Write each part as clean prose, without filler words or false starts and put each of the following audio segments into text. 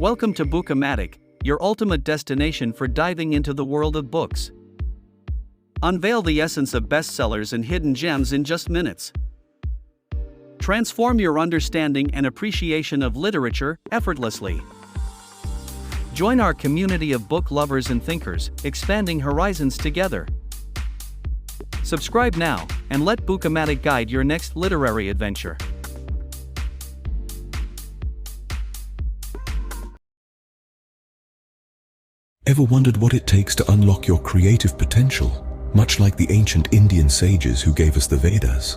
Welcome to Bookomatic, your ultimate destination for diving into the world of books. Unveil the essence of bestsellers and hidden gems in just minutes. Transform your understanding and appreciation of literature effortlessly. Join our community of book lovers and thinkers, expanding horizons together. Subscribe now, and let Bookomatic guide your next literary adventure. Ever wondered what it takes to unlock your creative potential, much like the ancient Indian sages who gave us the Vedas?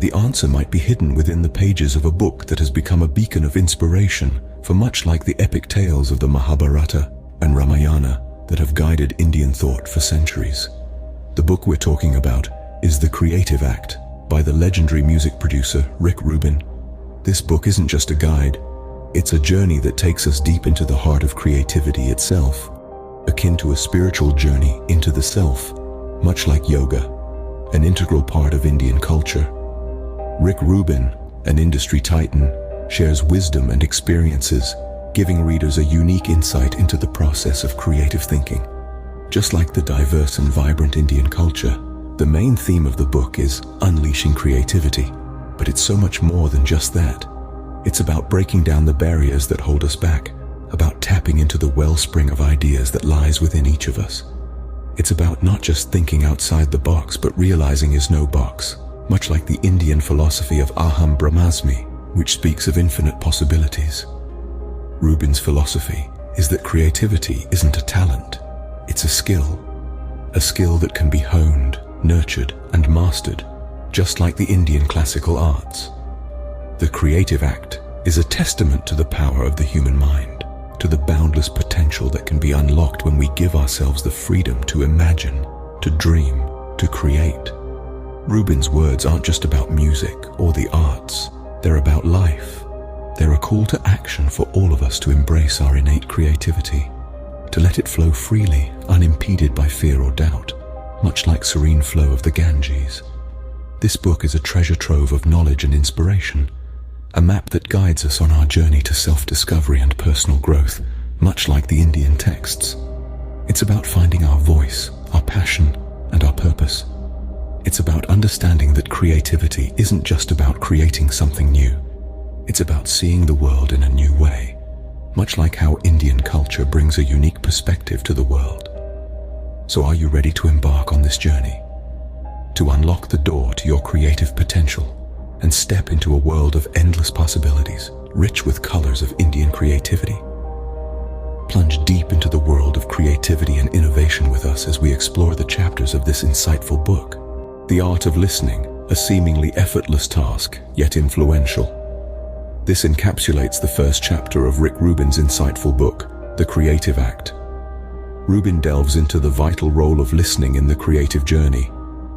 The answer might be hidden within the pages of a book that has become a beacon of inspiration for much like the epic tales of the Mahabharata and Ramayana that have guided Indian thought for centuries. The book we're talking about is The Creative Act by the legendary music producer Rubin. This book isn't just a guide. It's a journey that takes us deep into the heart of creativity itself, akin to a spiritual journey into the self, much like yoga, an integral part of Indian culture. Rubin, an industry titan, shares wisdom and experiences, giving readers a unique insight into the process of creative thinking. Just like the diverse and vibrant Indian culture, the main theme of the book is unleashing creativity, but it's so much more than just that. It's about breaking down the barriers that hold us back, about tapping into the wellspring of ideas that lies within each of us. It's about not just thinking outside the box, but realizing is no box, much like the Indian philosophy of Aham Brahmasmi, which speaks of infinite possibilities. Rubin's philosophy is that creativity isn't a talent, it's a skill that can be honed, nurtured, and mastered, just like the Indian classical arts. The creative act is a testament to the power of the human mind, to the boundless potential that can be unlocked when we give ourselves the freedom to imagine, to dream, to create. Rubin's words aren't just about music or the arts, they're about life. They're a call to action for all of us to embrace our innate creativity, to let it flow freely, unimpeded by fear or doubt, much like serene flow of the Ganges. This book is a treasure trove of knowledge and inspiration, a map that guides us on our journey to self-discovery and personal growth, much like the Indian texts. It's about finding our voice, our passion, and our purpose. It's about understanding that creativity isn't just about creating something new. It's about seeing the world in a new way, much like how Indian culture brings a unique perspective to the world. So are you ready to embark on this journey? To unlock the door to your creative potential and step into a world of endless possibilities, rich with colors of Indian creativity? Plunge deep into the world of creativity and innovation with us as we explore the chapters of this insightful book. The art of listening, a seemingly effortless task, yet influential. This encapsulates the first chapter of Rubin's insightful book, The Creative Act. Rubin delves into the vital role of listening in the creative journey.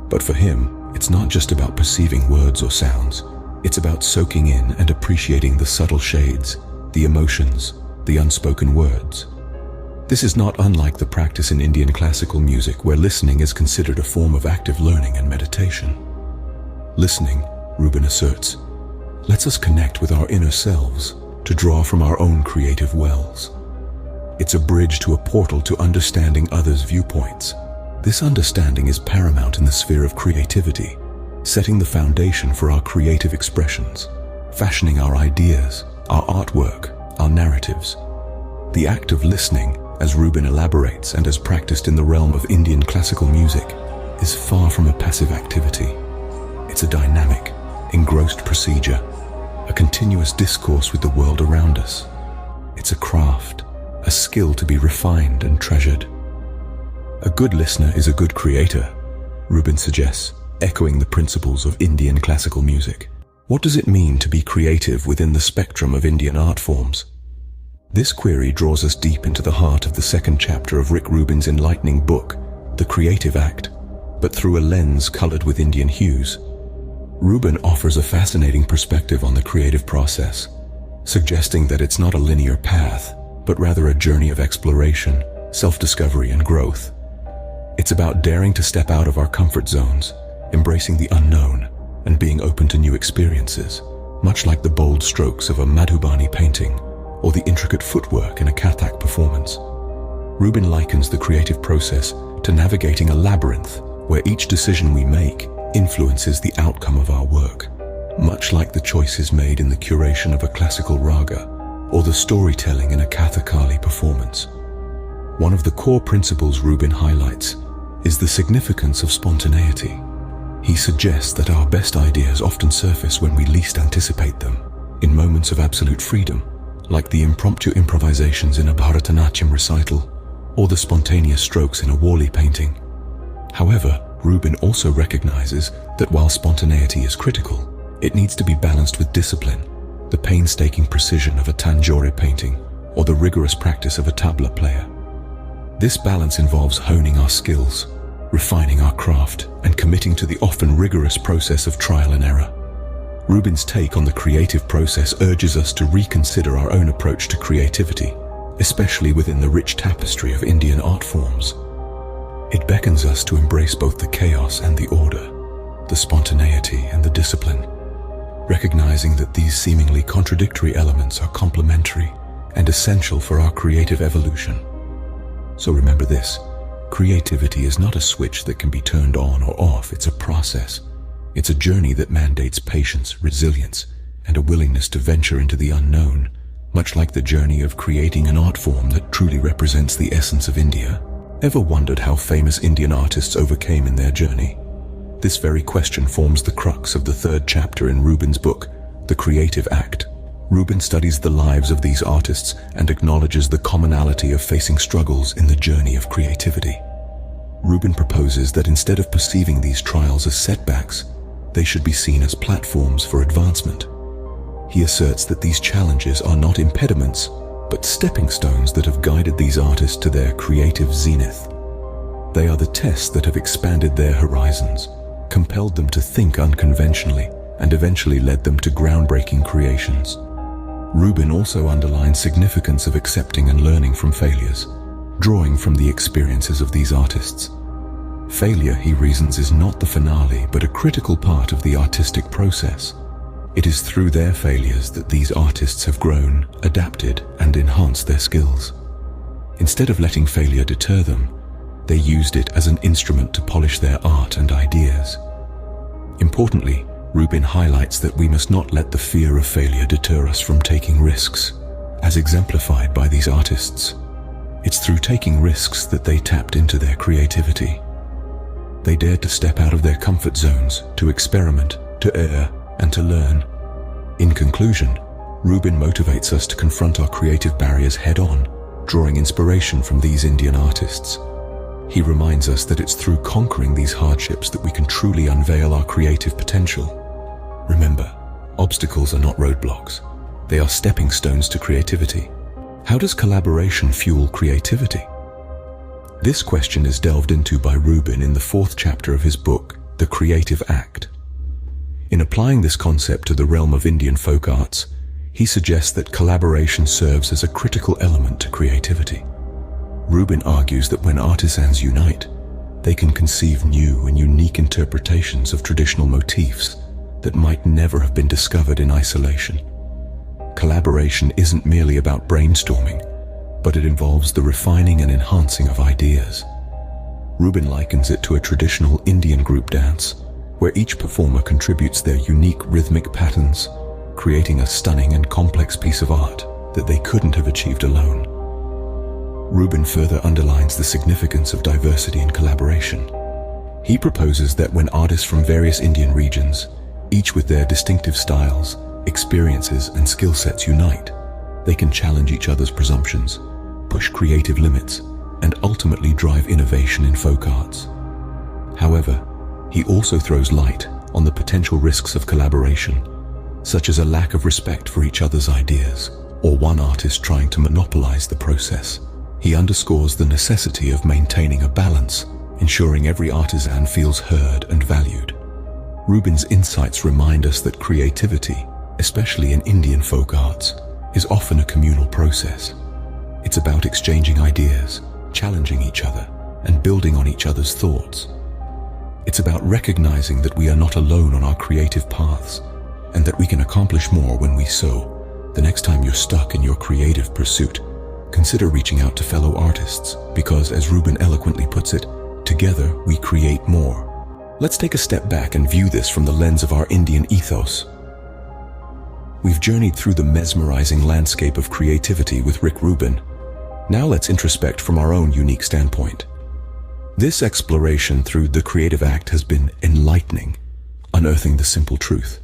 But for him, it's not just about perceiving words or sounds. It's about soaking in and appreciating the subtle shades, the emotions, the unspoken words. This is not unlike the practice in Indian classical music, where listening is considered a form of active learning and meditation. Listening, Rubin asserts, lets us connect with our inner selves to draw from our own creative wells. It's a bridge to a portal to understanding others' viewpoints. This understanding is paramount in the sphere of creativity, setting the foundation for our creative expressions, fashioning our ideas, our artwork, our narratives. The act of listening, as Rubin elaborates and as practiced in the realm of Indian classical music, is far from a passive activity. It's a dynamic, engrossed procedure, a continuous discourse with the world around us. It's a craft, a skill to be refined and treasured. A good listener is a good creator, Rubin suggests, echoing the principles of Indian classical music. What does it mean to be creative within the spectrum of Indian art forms? This query draws us deep into the heart of the second chapter of Rubin's enlightening book, The Creative Act, but through a lens colored with Indian hues. Rubin offers a fascinating perspective on the creative process, suggesting that it's not a linear path, but rather a journey of exploration, self-discovery, and growth. It's about daring to step out of our comfort zones, embracing the unknown, and being open to new experiences, much like the bold strokes of a Madhubani painting, or the intricate footwork in a Kathak performance. Rubin likens the creative process to navigating a labyrinth where each decision we make influences the outcome of our work, much like the choices made in the curation of a classical raga or the storytelling in a Kathakali performance. One of the core principles Rubin highlights is the significance of spontaneity. He suggests that our best ideas often surface when we least anticipate them, in moments of absolute freedom, like the impromptu improvisations in a Bharatanatyam recital or the spontaneous strokes in a Wali painting. However, Rubin also recognizes that while spontaneity is critical, it needs to be balanced with discipline, the painstaking precision of a Tanjore painting or the rigorous practice of a tabla player. This balance involves honing our skills, refining our craft, and committing to the often rigorous process of trial and error. Rubin's take on the creative process urges us to reconsider our own approach to creativity, especially within the rich tapestry of Indian art forms. It beckons us to embrace both the chaos and the order, the spontaneity and the discipline, recognizing that these seemingly contradictory elements are complementary and essential for our creative evolution. So remember this: creativity is not a switch that can be turned on or off, it's a process. It's a journey that mandates patience, resilience, and a willingness to venture into the unknown, much like the journey of creating an art form that truly represents the essence of India. Ever wondered how famous Indian artists overcame in their journey? This very question forms the crux of the third chapter in Rubin's book, The Creative Act. Rubin studies the lives of these artists and acknowledges the commonality of facing struggles in the journey of creativity. Rubin proposes that instead of perceiving these trials as setbacks, they should be seen as platforms for advancement. He asserts that these challenges are not impediments, but stepping stones that have guided these artists to their creative zenith. They are the tests that have expanded their horizons, compelled them to think unconventionally, and eventually led them to groundbreaking creations. Rubin also underlines the significance of accepting and learning from failures, drawing from the experiences of these artists. Failure, he reasons, is not the finale, but a critical part of the artistic process. It is through their failures that these artists have grown, adapted, and enhanced their skills. Instead of letting failure deter them, they used it as an instrument to polish their art and ideas. Importantly, Rubin highlights that we must not let the fear of failure deter us from taking risks, as exemplified by these artists. It's through taking risks that they tapped into their creativity. They dared to step out of their comfort zones, to experiment, to err, and to learn. In conclusion, Rubin motivates us to confront our creative barriers head-on, drawing inspiration from these Indian artists. He reminds us that it's through conquering these hardships that we can truly unveil our creative potential. Remember, obstacles are not roadblocks. They are stepping stones to creativity. How does collaboration fuel creativity? This question is delved into by Rubin in the fourth chapter of his book, The Creative Act. In applying this concept to the realm of Indian folk arts, he suggests that collaboration serves as a critical element to creativity. Rubin argues that when artisans unite, they can conceive new and unique interpretations of traditional motifs that might never have been discovered in isolation. Collaboration isn't merely about brainstorming, but it involves the refining and enhancing of ideas. Rubin likens it to a traditional Indian group dance, where each performer contributes their unique rhythmic patterns, creating a stunning and complex piece of art that they couldn't have achieved alone. Rubin further underlines the significance of diversity in collaboration. He proposes that when artists from various Indian regions, each with their distinctive styles, experiences, and skill sets unite, they can challenge each other's presumptions, push creative limits, and ultimately drive innovation in folk arts. However, he also throws light on the potential risks of collaboration, such as a lack of respect for each other's ideas, or one artist trying to monopolize the process. He underscores the necessity of maintaining a balance, ensuring every artisan feels heard and valued. Rubin's insights remind us that creativity, especially in Indian folk arts, is often a communal process. It's about exchanging ideas, challenging each other, and building on each other's thoughts. It's about recognizing that we are not alone on our creative paths, and that we can accomplish more when we sow The next time you're stuck in your creative pursuit, consider reaching out to fellow artists, because as Rubin eloquently puts it, together we create more. Let's take a step back and view this from the lens of our Indian ethos. We've journeyed through the mesmerizing landscape of creativity with Rubin. Now let's introspect from our own unique standpoint. This exploration through the creative act has been enlightening, unearthing the simple truth.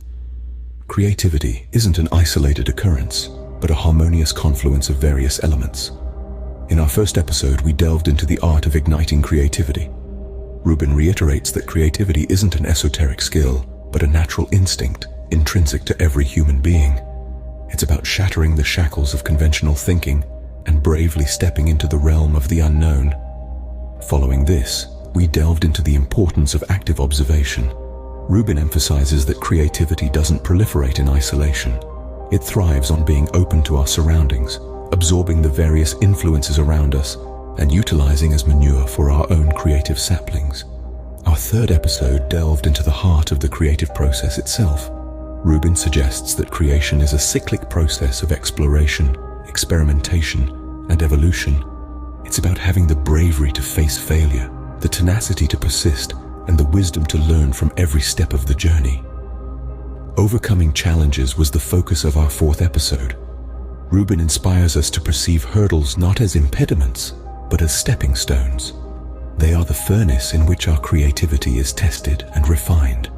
Creativity isn't an isolated occurrence, but a harmonious confluence of various elements. In our first episode, we delved into the art of igniting creativity. Rubin reiterates that creativity isn't an esoteric skill, but a natural instinct intrinsic to every human being. It's about shattering the shackles of conventional thinking and bravely stepping into the realm of the unknown. Following this, we delved into the importance of active observation. Rubin emphasizes that creativity doesn't proliferate in isolation. It thrives on being open to our surroundings, absorbing the various influences around us, and utilizing as manure for our own creative saplings. Our third episode delved into the heart of the creative process itself. Rubin suggests that creation is a cyclic process of exploration, experimentation, and evolution. It's about having the bravery to face failure, the tenacity to persist, and the wisdom to learn from every step of the journey. Overcoming challenges was the focus of our fourth episode. Rubin inspires us to perceive hurdles not as impediments, but as stepping stones. They are the furnace in which our creativity is tested and refined,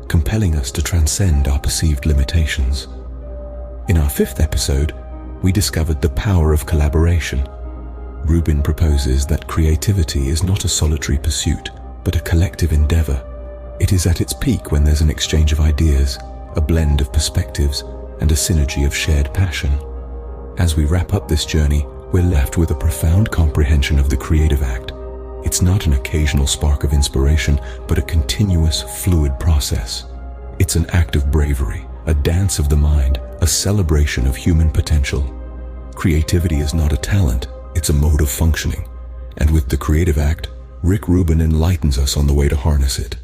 compelling us to transcend our perceived limitations. In our fifth episode, we discovered the power of collaboration. Rubin proposes that creativity is not a solitary pursuit, but a collective endeavor. It is at its peak when there's an exchange of ideas, a blend of perspectives, and a synergy of shared passion. As we wrap up this journey, we're left with a profound comprehension of the creative act. It's not an occasional spark of inspiration, but a continuous, fluid process. It's an act of bravery, a dance of the mind, a celebration of human potential. Creativity is not a talent, it's a mode of functioning. And with the creative act, Rubin enlightens us on the way to harness it.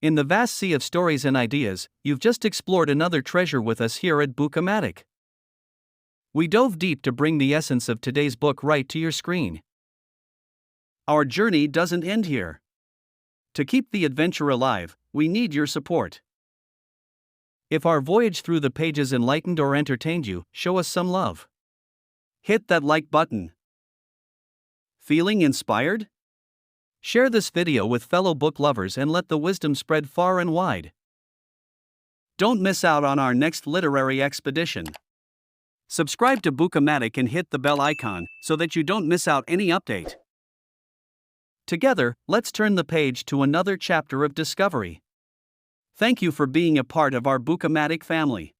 In the vast sea of stories and ideas, you've just explored another treasure with us here at Bookomatic. We dove deep to bring the essence of today's book right to your screen. Our journey doesn't end here. To keep the adventure alive, we need your support. If our voyage through the pages enlightened or entertained you, show us some love. Hit that like button. Feeling inspired? Share this video with fellow book lovers and let the wisdom spread far and wide. Don't miss out on our next literary expedition. Subscribe to Bookomatic and hit the bell icon so that you don't miss out any update. Together, let's turn the page to another chapter of discovery. Thank you for being a part of our Bookomatic family.